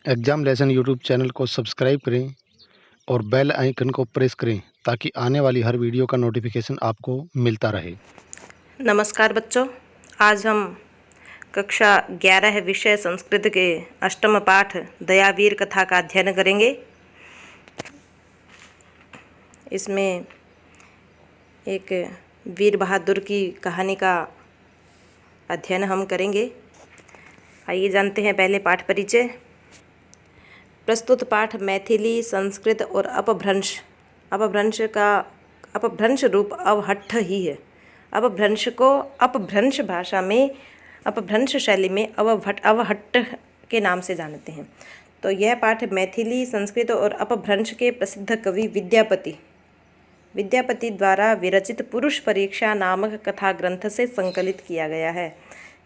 Exam lesson YouTube channel को subscribe करें और बेल आइकन को प्रेस करें ताकि आने वाली हर वीडियो का नोटिफिकेशन आपको मिलता रहे। नमस्कार बच्चों, आज हम कक्षा 11 विषय संस्कृत के अष्टम पाठ दयावीर कथा का अध्ययन करेंगे। इसमें एक वीर बहादुर की कहानी का अध्ययन हम करेंगे। आइए जानते हैं पहले पाठ परिचय। प्रस्तुत पाठ मैथिली, संस्कृत और अपभ्रंश रूप अवहट्ठ ही है। अपभ्रंश को अपभ्रंश भाषा में अपभ्रंश शैली में अवहट्ठ के नाम से जानते हैं। तो यह पाठ मैथिली, संस्कृत और अपभ्रंश के प्रसिद्ध कवि विद्यापति द्वारा विरचित पुरुष परीक्षा नामक कथा ग्रंथ से संकलित किया गया है।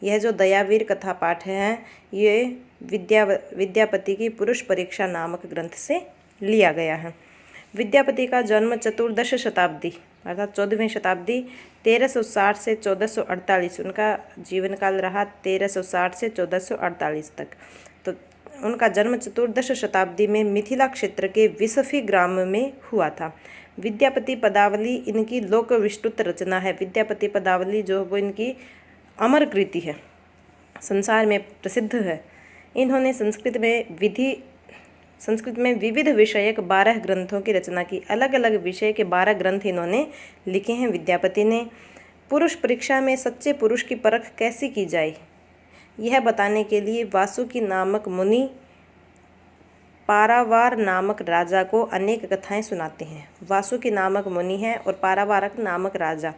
यह जो दयावीर कथा पाठ है, ये विद्यापति की पुरुष परीक्षा नामक ग्रंथ से लिया गया है। विद्यापति का जन्म चतुर्दश शताब्दी अर्थात 14वीं शताब्दी 1360 से 1448, उनका जीवन काल रहा 1360 से 1448 तक। तो उनका जन्म चतुर्दश शताब्दी में मिथिला क्षेत्र के विसफी ग्राम में हुआ था। विद्यापति पदावली इनकी लोक विस्तृत रचना है। विद्यापति पदावली जो वो इनकी अमर कृति है, संसार में प्रसिद्ध है। इन्होंने संस्कृत में विविध विषयक 12 ग्रंथों की रचना की। अलग अलग विषय के 12 ग्रंथ इन्होंने लिखे हैं विद्यापति ने। पुरुष परीक्षा में सच्चे पुरुष की परख कैसे की जाए, यह बताने के लिए वासुकी नामक मुनि पारावार नामक राजा को अनेक कथाएं सुनाते हैं। वासुकी नामक मुनि है और पारावारक नामक राजा।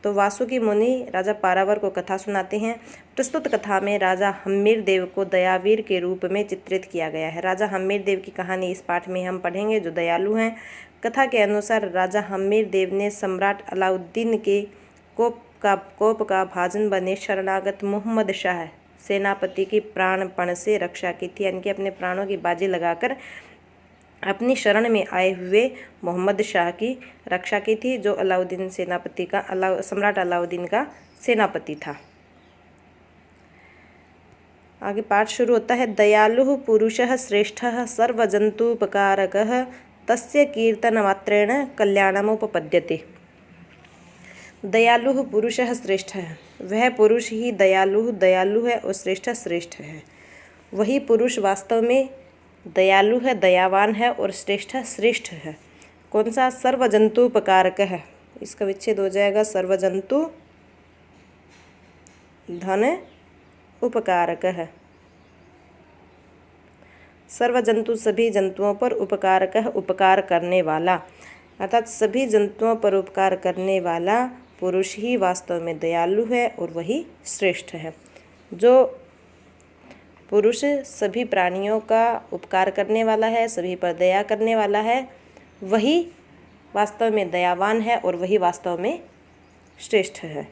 तो वासुकी मुनि राजा पारावार को कथा सुनाते हैं। प्रस्तुत कथा में राजा हम्मीरदेव को दयावीर के रूप में चित्रित किया गया है। राजा हम्मीरदेव की कहानी इस पाठ में हम पढ़ेंगे, जो दयालु हैं। कथा के अनुसार राजा हम्मीरदेव ने सम्राट अलाउद्दीन के कोप का भाजन बने शरणागत मोहम्मद शाह सेनापति की प्राणपण से रक्षा की थी, यानी कि अपने प्राणों की बाजी लगाकर अपनी शरण में आए हुए मोहम्मद शाह की रक्षा की थी, जो अलाउद्दीन सेनापति का सम्राट अलाउद्दीन का सेनापति था। आगे पाठ शुरू होता है। दयालु पुरुषः श्रेष्ठः सर्वजन्तुपकारकः तस्य कीर्तनमात्रेण कल्याणमुपपद्यते। दयालु पुरुषः श्रेष्ठ है, वह पुरुष ही दयालु है और श्रेष्ठ है। वही पुरुष वास्तव में दयालु है, दयावान है और श्रेष्ठ है। कौन सा? सर्वजंतु उपकारक है। इसका विच्छेद हो जाएगा सर्वजंतु धन उपकारक है। सर्वजंतु सभी जंतुओं पर उपकारक है, उपकार करने वाला, अर्थात सभी जंतुओं पर उपकार करने वाला पुरुष ही वास्तव में दयालु है और वही श्रेष्ठ है। जो पुरुष सभी प्राणियों का उपकार करने वाला है, सभी पर दया करने वाला है, वही वास्तव में दयावान है और वही वास्तव में श्रेष्ठ है।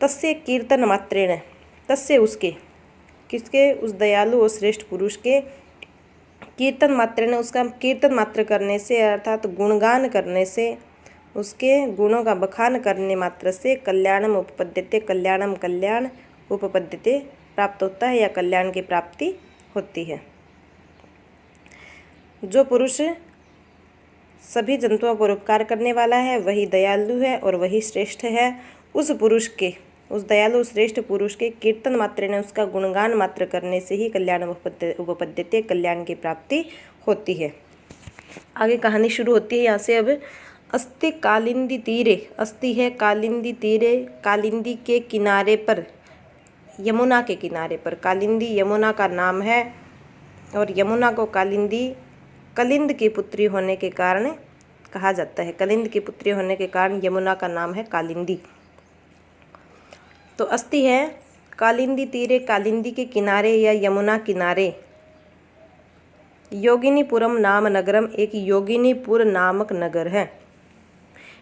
तस्य कीर्तन मात्रेण, तस्य उसके, किसके? उस दयालु और श्रेष्ठ पुरुष के कीर्तन मात्रेण, उसका कीर्तन मात्र करने से अर्थात गुणगान करने से, उसके गुणों का बखान करने मात्र से कल्याणम उपपद्यते, कल्याण उपपद्यते प्राप्त होता है या कल्याण की प्राप्ति होती है। जो पुरुष सभी जंतुओं पर उपकार करने वाला है वही दयालु है और वही श्रेष्ठ है। उस दयालु श्रेष्ठ पुरुष के कीर्तन मात्र ने, उसका गुणगान मात्र करने से ही कल्याण उपपद्यते, कल्याण की प्राप्ति होती है। आगे कहानी शुरू होती है यहाँ से। अब अस्ति कालिंदी तीरे, अस्ति है कालिंदी तीरे, कालिंदी के किनारे पर, यमुना के किनारे पर। कालिंदी यमुना का नाम है और यमुना को कलिंद की पुत्री होने के कारण कहा जाता है। कलिंद की पुत्री होने के कारण यमुना का नाम है कालिंदी। तो अस्ति है कालिंदी तीरे, कालिंदी के किनारे या यमुना किनारे। योगिनीपुरम नाम नगरम, एक योगिनीपुर नामक नगर है।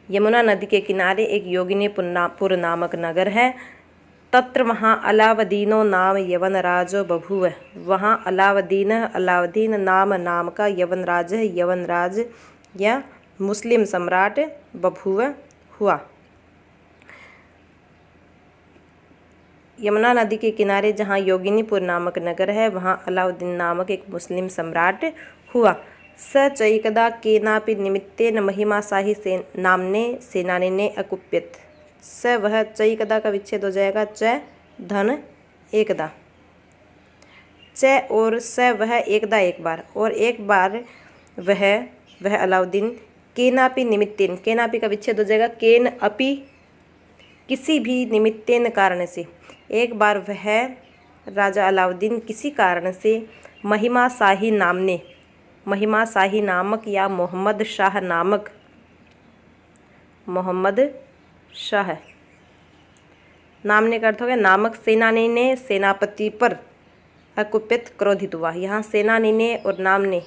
यमुना नदी के किनारे एक योगिनीपुर नामक नगर है। तत्र वहाँ अलावदीनो नाम यवनराजो बभूव, वहाँ अलावदीन नाम का यवनराज है, यवनराज या मुस्लिम सम्राट बभूव हुआ। यमुना नदी के किनारे जहाँ योगिनीपुर नामक नगर है वहाँ अलाउद्दीन नामक एक मुस्लिम सम्राट हुआ। स चैकदा केनापि निमित्तेन महिमाशाही से नामने सेनानिने अकुप्यत। स वह चैकदा का विच्छेद हो जाएगा च धन एकदा। च और स वह एकदा एक बार, और एक बार वह अलाउद्दीन केनापि निमित्तेन, केनापि का विच्छेद हो जाएगा केन अपि, किसी भी निमित्तेन कारण से। एक बार वह राजा अलाउद्दीन किसी कारण से महिमा शाही नामने, महिमा शाही नामक या मोहम्मद शाह नामक, मोहम्मद शाह नामने का अर्थ हो गया नामक, सेनानी ने सेनापति पर अकुपित क्रोधित हुआ। यहाँ सेनानी ने और नामने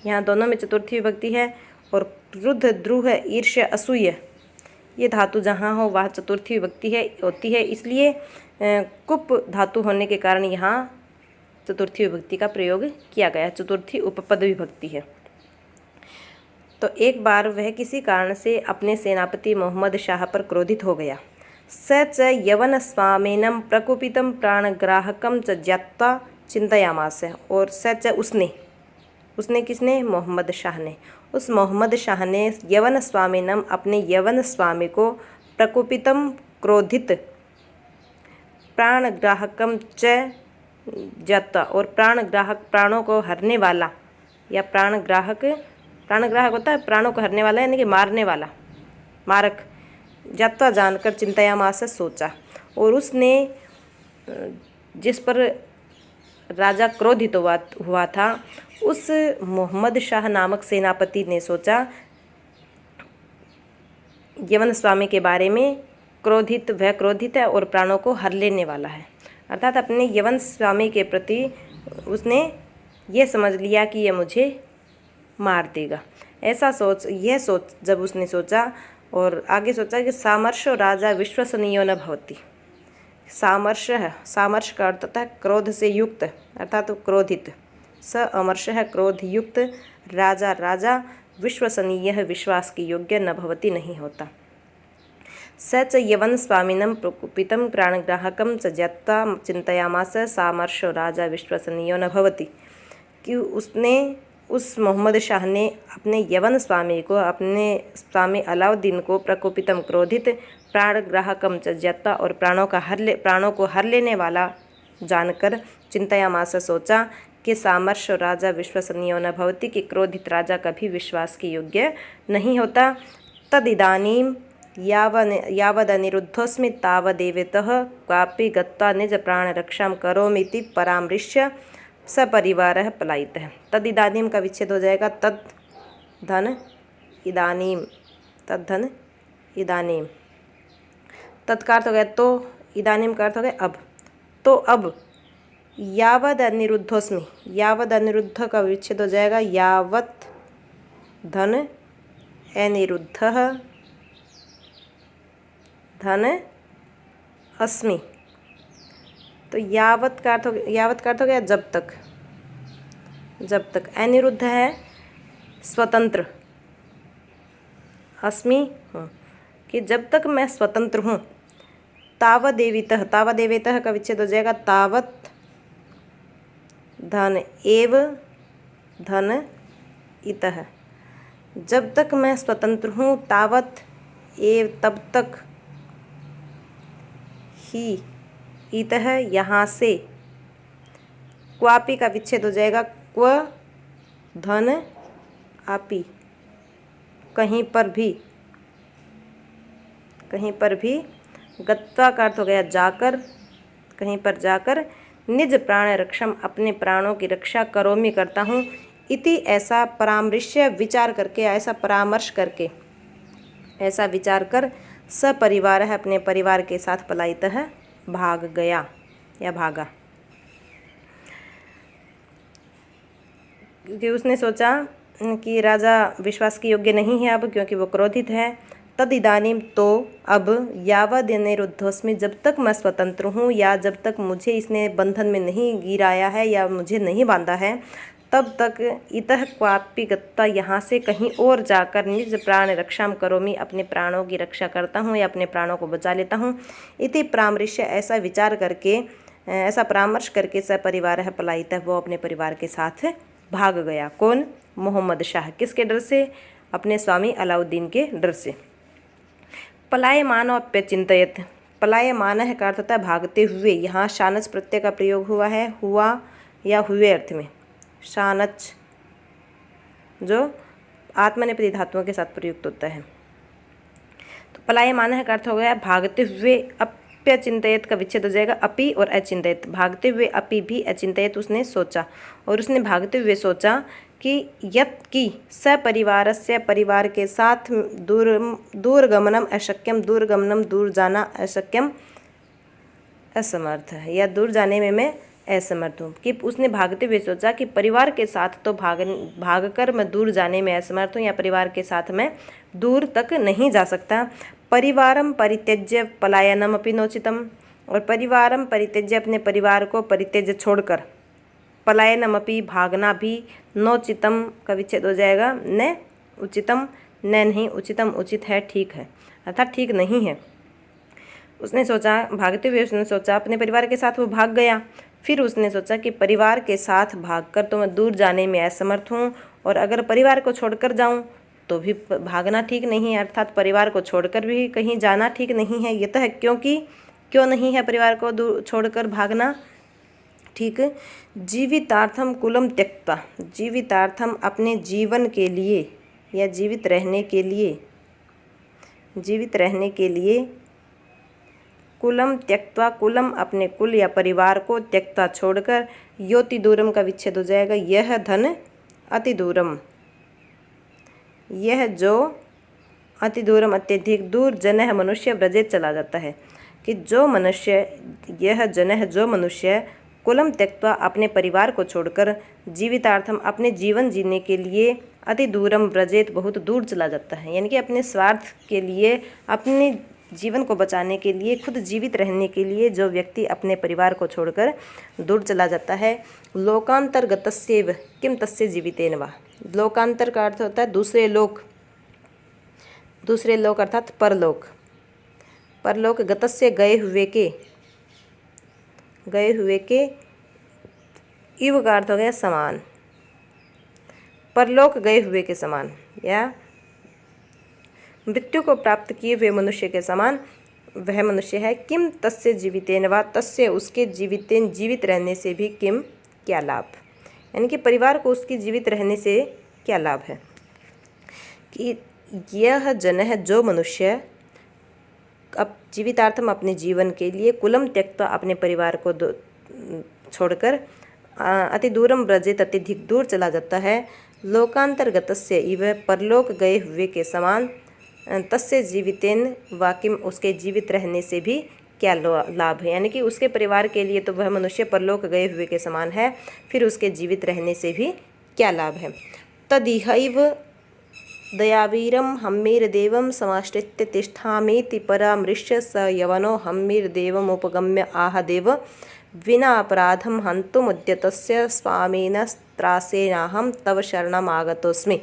यहाँ दोनों में चतुर्थी विभक्ति है, और क्रुद्ध द्रुह ईर्ष्या असूय ये धातु जहाँ हो वहाँ चतुर्थी विभक्ति होती है, इसलिए कुप धातु होने के कारण यहाँ चतुर्थी विभक्ति का प्रयोग किया गया। चतुर्थी उपपद विभक्ति है। तो एक बार वह किसी कारण से अपने सेनापति मोहम्मद शाह पर क्रोधित हो गया। स च यवन स्वामिनं प्रकुपितं प्राणग्राहकं च ज्ञात्वा चिंतयामास। और स च उसने किसने? मोहम्मद शाह ने। उस मोहम्मद शाह ने यवन स्वामिनं अपने यवन स्वामी को प्रकुपितं क्रोधित, प्राणग्राहकं च ज्ञात्वा और प्राणग्राहक प्राणों को हरने वाला, या प्राणग्राहक होता है प्राणों को हरने वाला यानी कि मारने वाला, मारक, ज्ञात्वा जानकर चिंतयामास सोचा। और उसने जिस पर राजा क्रोधित हुआ था उस मोहम्मद शाह नामक सेनापति ने सोचा यवन स्वामी के बारे में, वह क्रोधित है और प्राणों को हर लेने वाला है। अर्थात अपने यवन स्वामी के प्रति उसने ये समझ लिया कि यह मुझे मार देगा। यह सोच जब उसने सोचा, और आगे सोचा कि सामर्श राजा विश्वसनीयो न भवति। सामर्श का अर्थ होता है क्रोध से युक्त, अर्थात क्रोधित। स अमर्ष है क्रोध युक्त, राजा विश्वसनीय विश्वास के योग्य न भवति नहीं होता। स च यवन स्वामिनं प्रकुपितं प्राणग्राहकं च ज्ञात्वा चिंतयामास सामर्श राजा विश्वसनीयो न भवति। कि उसने उस मोहम्मद शाह ने अपने यवन स्वामी को, अपने स्वामी अलाउद्दीन को प्रकोपितम क्रोधित, प्राणग्राहकम च ज्ञात्वा और प्राणों को हर लेने वाला जानकर चिंतयामास सोचा कि सामर्श राजा विश्वसनीयो न भवति, कि क्रोधित राजा कभी विश्वास के योग्य नहीं होता। तदिदानीं यावदनिरुद्धोऽस्मि तावदेवेतः क्वापि गत्वा निज प्राणरक्षां करोमीति परामृश्य सपरिवारः पलायितः। तदिदानीं का विच्छेद हो जाएगा तद धन इदानीं, तद धन इदानीं। तत्का अर्थ हो गया तो, इदानीं का अर्थ हो गया अब। तो अब यावद अनिरुद्धोस्मि, यावद अनिरुद्ध का विच्छेद हो जाएगा यावत धन अनिरुद्धः धन अस्मि। तो यावत का अर्थ हो गया जब तक। अनिरुद्ध है स्वतंत्र, अस्मि हूँ, कि जब तक मैं स्वतंत्र हूँ। तावदेवितः का विच्छेद हो जाएगा तावत धन एव धन इतः। जब तक मैं स्वतंत्र हूँ, तावत एव तब तक, ही इतः यहाँ से, क्वापि का विच्छेद हो जाएगा क्व धन आपी, कहीं पर भी। गत्वा का अर्थ हो गया जाकर, कहीं पर जाकर। निज प्राण रक्षम अपने प्राणों की रक्षा करोमि करता हूँ। इति ऐसा परामर्श्य विचार करके, ऐसा परामर्श करके, ऐसा विचार कर सपरिवार है अपने परिवार के साथ पलायित है भाग गया या भागा। क्योंकि उसने सोचा कि राजा विश्वास के योग्य नहीं है अब, क्योंकि वो क्रोधित है। तद इदानीम तो अब, यावद अनिरुद्धोस्मि जब तक मैं स्वतंत्र हूँ, या जब तक मुझे इसने बंधन में नहीं गिराया है या मुझे नहीं बांधा है। तब तक इतः क्वापि गत्वा, यहाँ से कहीं और जाकर निज प्राण रक्षाम करोमि, अपने प्राणों की रक्षा करता हूँ या अपने प्राणों को बचा लेता हूँ। इति परामर्श, ऐसा विचार करके, ऐसा परामर्श करके सपरिवारः पलायितः, वो अपने परिवार के साथ भाग गया। कौन? मोहम्मद शाह। किसके डर से? अपने स्वामी अलाउद्दीन के डर से। पलायमानोऽप्यचिन्तयत्, पलायमान का अर्थ होता है भागते हुए। यहाँ शानच प्रत्यय का प्रयोग हुआ है, हुआ या हुए अर्थ में। शानच जो आत्मनेपदी धातुओं के साथ प्रयुक्त होता है। तो पलायमान का अर्थ हो गया भागते हुए। अप्यचिन्तयत का विच्छेद हो जाएगा अपि और अचिन्तयत। भागते हुए अपि भी, अचिन्तयत उसने सोचा, और उसने भागते हुए सोचा कि यत् की सपरिवारस्य, परिवार के साथ दूरगमनम अशक्यम, दूरगमनम दूर जाना, अशक्यम असमर्थ है, या दूर जाने में मैं असमर्थ हूँ। कि उसने भागते हुए सोचा कि परिवार के साथ तो भागकर मैं दूर जाने में असमर्थ हूँ, या परिवार के साथ मैं दूर तक नहीं जा सकता। परिवारम परित्यज्य पलायनम अपि नोचितम, और परिवारम परित्यज्य, अपने परिवार को परित्यज्य छोड़कर, पलायनम अपि भागना भी, नोचितम का विच्छेद हो जाएगा न उचितम, न नहीं, उचितम उचित है, ठीक है, अर्थात ठीक नहीं है। उसने सोचा, भागते हुए उसने सोचा, अपने परिवार के साथ वो भाग गया। फिर उसने सोचा कि परिवार के साथ भागकर तो मैं दूर जाने में असमर्थ हूँ, और अगर परिवार को छोड़कर जाऊँ तो भी भागना ठीक नहीं है, अर्थात परिवार को छोड़कर भी कहीं जाना ठीक नहीं है। ये तो है, क्योंकि क्यों नहीं है परिवार को दूर छोड़कर भागना ठीक? जीवितार्थम कुलम त्यक्त्वा, जीवितार्थम अपने जीवन के लिए या जीवित रहने के लिए, जीवित रहने के लिए, कुलम त्यक्त्वा, कुलम अपने कुल या परिवार को, त्यक्त्वा छोड़कर, योति दूरम का विच्छेद हो जाएगा यह धन अति दूरम, यह जो अति दूरम अत्यधिक दूर, जनः मनुष्य व्रजेत चला जाता है। कि जो मनुष्य, यह जनः जो मनुष्य, कुलम त्यक्त्वा अपने परिवार को छोड़कर, जीवितार्थम अपने जीवन जीने के लिए, अति दूरम व्रजेत बहुत दूर चला जाता है, यानी कि अपने स्वार्थ के लिए, अपने जीवन को बचाने के लिए, खुद जीवित रहने के लिए जो व्यक्ति अपने परिवार को छोड़कर दूर चला जाता है। लोकांतर्गतस्यैव किम तस्य जीवितेन वा, लोकांतर का अर्थ होता है दूसरे लोक, दूसरे लोक अर्थात परलोक, परलोक, गतस्य गए हुए के, गए हुए के, इव का अर्थ हो गया समान, परलोक गए हुए के समान, या मृत्यु को प्राप्त किए हुए मनुष्य के समान वह मनुष्य है। किम तस्य जीवितेन वा, तस्य उसके जीवितेन, जीवित रहने से भी किम क्या लाभ, यानी कि परिवार को उसकी जीवित रहने से क्या लाभ है। कि यह जनः जो मनुष्य, अब जीवितार्थम अपने जीवन के लिए, कुलम त्यक्त्वा अपने परिवार को छोड़कर, अति दूरम व्रजेत अत्यधिक दूर चला जाता है। लोकांतर्गतस्य इव परलोक गए हुए के समान, तस्य जीवितेन वाकिम उसके जीवित रहने से भी क्या लाभ है, यानी कि उसके परिवार के लिए तो वह मनुष्य परलोक गए हुए के समान है, फिर उसके जीवित रहने से भी क्या लाभ है। तदिहैव दयावीरम हम्मीरदेवं समाश्रित्य तिष्ठामीति परामृश्य स यवनो हम्मीरदेवम् उपगम्य आह देव विना अपराधम हन्तुमुद्यतस्य स्वामिनस्त्रासेनाहं तव शरणम आगतोस्मि।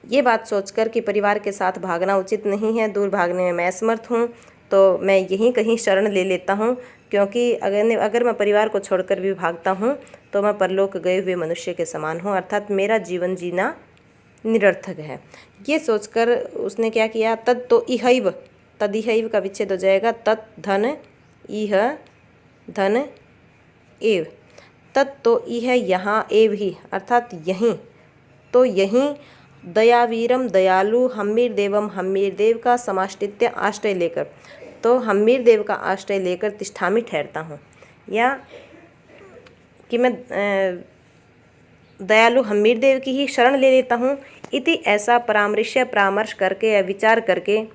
ये बात सोचकर कि परिवार के साथ भागना उचित नहीं है, दूर भागने में मैं असमर्थ हूँ, तो मैं यहीं कहीं शरण ले लेता हूँ, क्योंकि अगर मैं परिवार को छोड़कर भी भागता हूँ तो मैं परलोक गए हुए मनुष्य के समान हूँ, अर्थात मेरा जीवन जीना निरर्थक है। ये सोचकर उसने क्या किया, तद तो इहैव, तदिहैव का विच्छेद हो जाएगा तत् धन इह धन एव, तत् तो इह यहाँ, एव ही अर्थात यहीं, तो यहीं, दयावीरम दयालु, हम्मीर देवम हम्मीर देव का समाश्रित्य आश्रय लेकर, तो हम्मीर देव का आश्रय लेकर तिष्ठामी ठहरता हूँ, या कि मैं दयालु हम्मीर देव की ही शरण ले लेता हूँ। इति ऐसा परामर्श, परामर्श करके या विचार करके,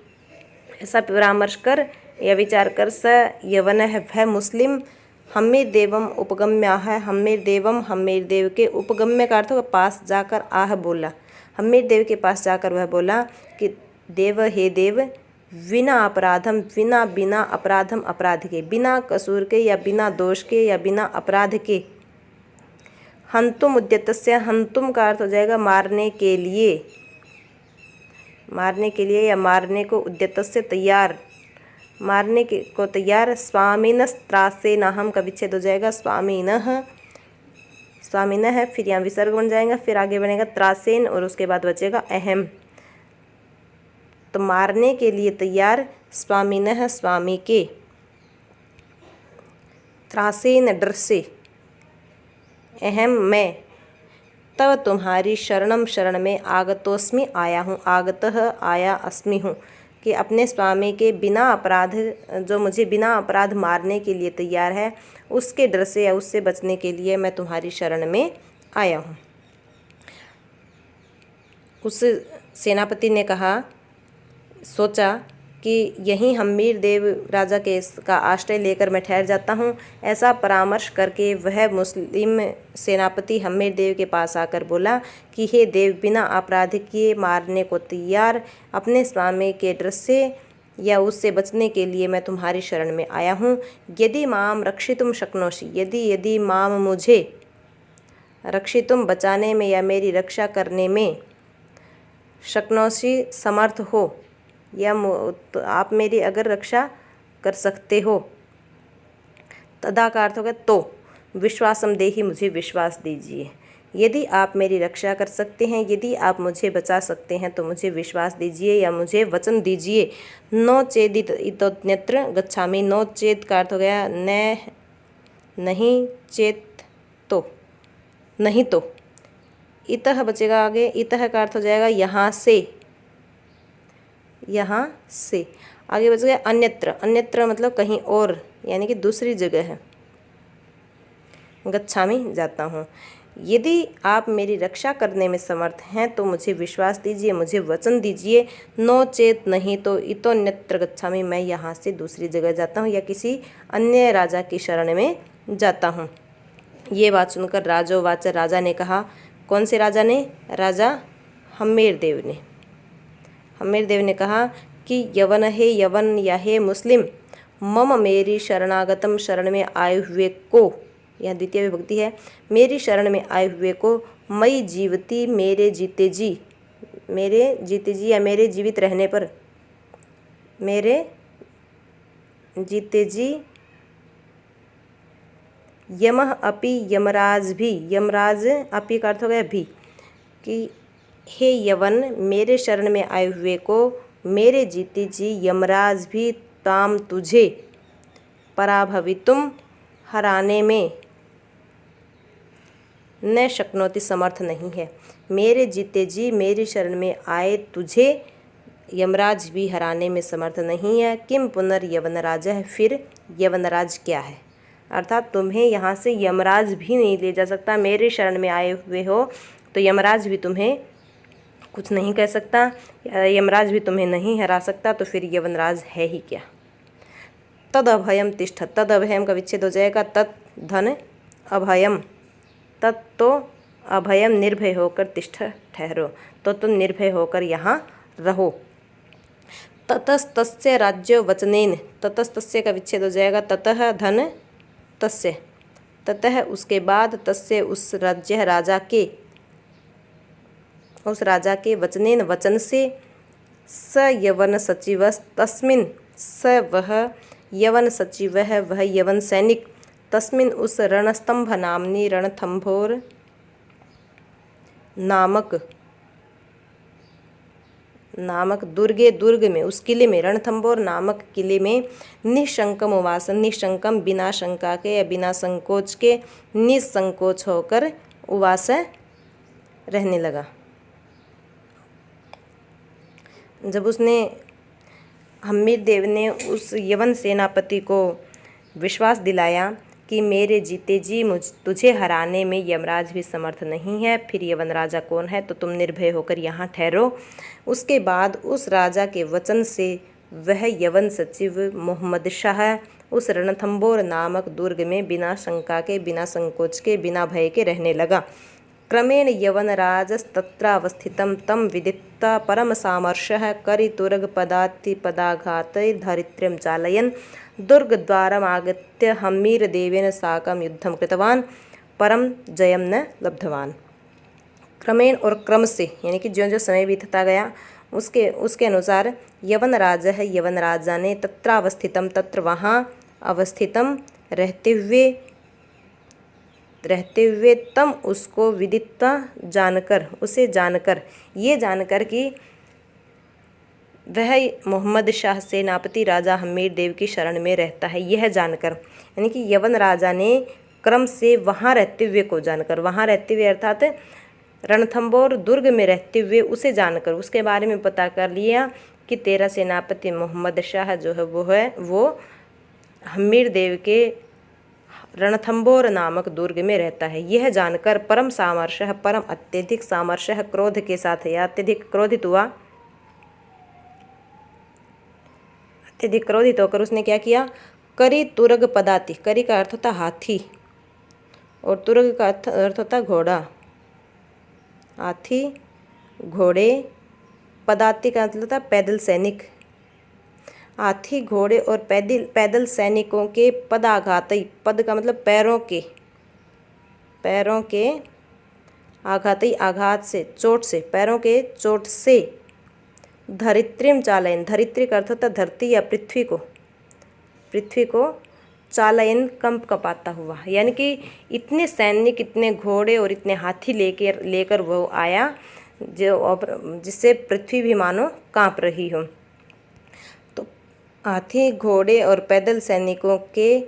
ऐसा परामर्श कर या विचार कर, स यवन है वह मुस्लिम, हम्मीर देवम उपगम्य है, हम्मीर देवम हम्मीर देव के, उपगम्य का अर्थ होगा पास जाकर, आह बोला, हम्मीर देव के पास जाकर वह बोला कि देव हे देव, बिना अपराधम, बिना बिना अपराधम अपराध के, बिना कसूर के या बिना दोष के या बिना अपराध के, हन्तुम उद्यतस्य, हन्तुम का अर्थ हो जाएगा मारने के लिए, मारने के लिए या मारने को, उद्यतस्य तैयार, मारने के को तैयार। स्वामिनस्त्रासेनाहम का विच्छेद हो जाएगा स्वामिनः, स्वामिनः है, फिर यहाँ विसर्ग बन जाएगा, फिर आगे बनेगा त्रासेन और उसके बाद बचेगा अहम। तो मारने के लिए तैयार, स्वामिनः स्वामी के, त्रासेन डर से, अहम मैं, तब तुम्हारी शरणम शरण में, आगतोस्मि आया हूँ, आगतः आया, अस्मि हूँ, कि अपने स्वामी के बिना अपराध, जो मुझे बिना अपराध मारने के लिए तैयार है, उसके डर से या उससे बचने के लिए मैं तुम्हारी शरण में आया हूँ। उस सेनापति ने कहा, सोचा कि यहीं हम्मीर देव राजा के का आश्रय लेकर मैं ठहर जाता हूँ। ऐसा परामर्श करके वह मुस्लिम सेनापति हम्मीर देव के पास आकर बोला कि हे देव, बिना अपराध किए मारने को तैयार, अपने स्वामी के डर से या उससे बचने के लिए मैं तुम्हारी शरण में आया हूँ। यदि माम रक्षितुम शक्नोषि, यदि माम मुझे, रक्षितुम बचाने में या मेरी रक्षा करने में, शक्नोषि समर्थ हो, या तो आप मेरी अगर रक्षा कर सकते हो, तदा का अर्थ होगा तो, विश्वासम देहि, मुझे विश्वास दीजिए। यदि आप मेरी रक्षा कर सकते हैं, यदि आप मुझे बचा सकते हैं तो मुझे विश्वास दीजिए या मुझे वचन दीजिए। नो चेदित इतोन्यत्र गच्छामि, नो चेत का अर्थ हो गया न, नहीं, चेत तो, नहीं तो, इतः बचेगा आगे, इतः का अर्थ हो जाएगा यहाँ से, यहाँ से आगे बच गया अन्यत्र, अन्यत्र मतलब कहीं और, यानी कि दूसरी जगह है, गच्छामि जाता हूँ। यदि आप मेरी रक्षा करने में समर्थ हैं तो मुझे विश्वास दीजिए, मुझे वचन दीजिए। नो चेत, नहीं तो, इतोन्यत्र गच्छामि, मैं यहाँ से दूसरी जगह जाता हूँ या किसी अन्य राजा की शरण में जाता हूँ। ये बात सुनकर राजोवाच, राजा ने कहा, कौन से राजा ने? राजा हम्मीर देव ने। हम्मीर देव ने कहा कि यवन हे यवन, या हे मुस्लिम, मम मेरी शरणागतम, शरण में आए हुए को, यह द्वितीय विभक्ति है, मेरी शरण में आए हुए को, मई जीवती, मेरे जीते जी, मेरे जीते जी या मेरे जीवित रहने पर, मेरे जीते जी, यमः अपि, यमराज भी, यमराज अपि का अर्थ हो गया भी, कि हे यवन, मेरे शरण में आए हुए को, मेरे जीते जी यमराज भी, ताम तुझे, पराभवितुम, हराने में, न शक्नोति, समर्थ नहीं है। मेरे जीते जी मेरी शरण में आए तुझे यमराज भी हराने में समर्थ नहीं है। किम पुनर्यवनराज है, फिर यवनराज क्या है? अर्थात तुम्हें यहाँ से यमराज भी नहीं ले जा सकता। मेरे शरण में आए हुए हो तो यमराज भी तुम्हें कुछ नहीं कह सकता, यमराज भी तुम्हें नहीं हरा सकता, तो फिर यवनराज है ही क्या। तद अभयम तिष्ठ, तद अभयम का विच्छेद हो जाएगा तत् धन अभयम, तत् तो अभयम, निर्भय होकर, तिष्ठ ठहरो, तो तुम निर्भय होकर यहाँ रहो। ततस्तस्य राज्य वचनेन, ततस्तस्य का विच्छेद हो जाएगा ततः धन तस्य, ततः उसके बाद, तस्य उस राज्य राजा के, उस राजा के, वचनेन वचन से, स यवन सचिव तस्मिन, स वह, यवन सचिव वह यवन सैनिक, तस्मिन उस रणस्तंभ नामनी, रणथंभोर नामक दुर्गे, दुर्ग में, उस किले में, रणथंभोर नामक किले में, निशंकम उवास, निशंकम बिना शंका के या बिना संकोच के, निसंकोच होकर उवास रहने लगा। जब उसने, हम्मीर देव ने उस यवन सेनापति को विश्वास दिलाया कि मेरे जीते जी तुझे हराने में यमराज भी समर्थ नहीं है, फिर यवन राजा कौन है, तो तुम निर्भय होकर यहाँ ठहरो। उसके बाद उस राजा के वचन से वह यवन सचिव मोहम्मद शाह उस रणथंभोर नामक दुर्ग में बिना शंका के, बिना संकोच के, बिना भय के रहने लगा। क्रमेण यवनराजस्तत्रावस्थितं तं विदित्वा परमसामर्षः करितुरगपदातिपदाघातैर्धारित्र्यं चालयन् दुर्गद्वारमागत्य हम्मीरदेवेन साकं युद्धं कृतवान्। परम जयम न लब्धवान। क्रमेण और क्रम से यानी कि जो जो समय बीतता गया उसके अनुसार यवन राजा है, यवन राजा ने तत्रावस्थितम, तत्र वहाँ अवस्थितम रहते हुए तम उसको विदित्वा जानकर, उसे जानकर, ये जानकर कि वह मोहम्मद शाह सेनापति राजा हमीर देव की शरण में रहता है, यह जानकर, यानी कि यवन राजा ने क्रम से वहाँ रहते हुए को जानकर, वहाँ रहते हुए अर्थात रणथंबोर दुर्ग में रहते हुए उसे जानकर, उसके बारे में पता कर लिया कि तेरा सेनापति मोहम्मद शाह जो है वो हमीर देव के रणथंबोर नामक दुर्ग में रहता है। यह जानकर परम सामर्शः, परम अत्यधिक सामर्शः क्रोध के साथ या अत्यधिक क्रोधित हुआ, अत्यधिक क्रोधित होकर उसने क्या किया, करी तुरग पदाति, करी का अर्थ होता हाथी और तुरग का अर्थ होता घोड़ा, हाथी घोड़े, पदाति का मतलब होता पैदल सैनिक, हाथी घोड़े और पैदल सैनिकों के पदाघाती, पद का मतलब पैरों के आघाती, आघात से, चोट से, पैरों के चोट से, धरित्रीम चालयन, धरित्री का अर्थ होता धरती या पृथ्वी को चालयन कंप कपाता हुआ, यानी कि इतने सैनिक, इतने घोड़े और इतने हाथी लेकर वो आया जिससे पृथ्वी भी मानो कांप रही हो। तो हाथी घोड़े और पैदल सैनिकों के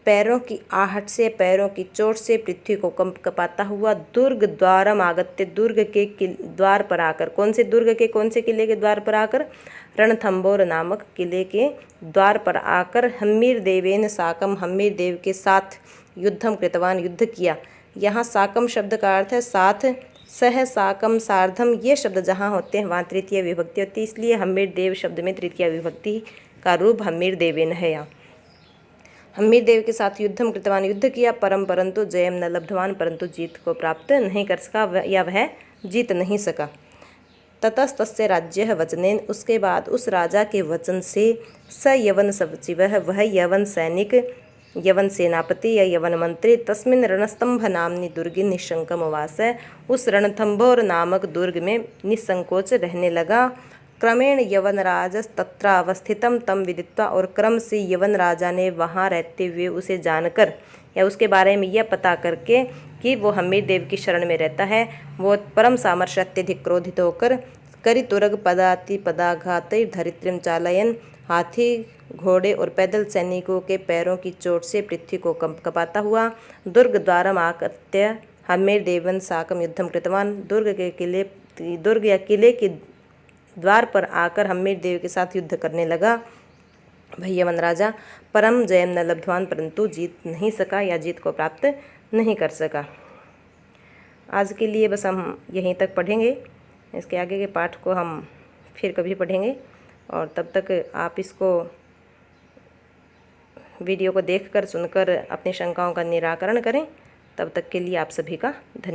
पैरों की आहट से, पैरों की चोट से पृथ्वी को कंप कपाता हुआ दुर्ग द्वारम आगत्य, दुर्ग के द्वार पर आकर, कौन से किले के द्वार पर आकर, रणथंबोर नामक किले के द्वार पर आकर हमीर देवेन साकम, हमीर देव के साथ युद्धम कृतवान, युद्ध किया। यहाँ साकम शब्द का अर्थ है साथ, सह, साकम, सार्धम, ये शब्द जहाँ होते हैं वहाँ तृतीय विभक्ति होती है, इसलिए हमीर देव शब्द में तृतीय विभक्ति का रूप हमीर देवेन है। यहाँ हमीर देव के साथ युद्धम कृतवान, युद्ध किया, परंतु जयम न लब्धवान, परंतु जीत को प्राप्त नहीं कर सका या वह जीत नहीं सका। ततस्तस्य राज्य वचनेन, उसके बाद उस राजा के वचन से, स यवन सचिवः, वह यवन सैनिक, यवन सेनापति या यवन मंत्री, तस्मिन् रणस्तंभ नामनी दुर्गे निशंकम वास, उस रणथंभोर नामक दुर्ग में निसंकोच रहने लगा। क्रमेण यवन राजस तत्रावस्थितम तम विदित्वा, और क्रम से यवन राजा ने वहाँ रहते हुए उसे जानकर या उसके बारे में यह पता करके कि वो हमीर देव की शरण में रहता है, वो परम सामर्श अत्यधिक क्रोधित होकर करी तुरग पदाति पदाघात धरित्रीम चालयन, हाथी घोड़े और पैदल सैनिकों के पैरों की चोट से पृथ्वी को कंप कपाता हुआ दुर्ग द्वारम आगत्य हमीर देवन साकम युद्धम कृतवान, दुर्ग या किले के द्वार पर आकर हमीर देव के साथ युद्ध करने लगा। वही यवन राजा परम जयम न लब्धवान, परंतु जीत नहीं सका या जीत को प्राप्त नहीं कर सका। आज के लिए बस हम यहीं तक पढ़ेंगे, इसके आगे के पाठ को हम फिर कभी पढ़ेंगे, और तब तक आप इसको वीडियो को देखकर सुनकर अपनी शंकाओं का निराकरण करें। तब तक के लिए आप सभी का धन्यवाद।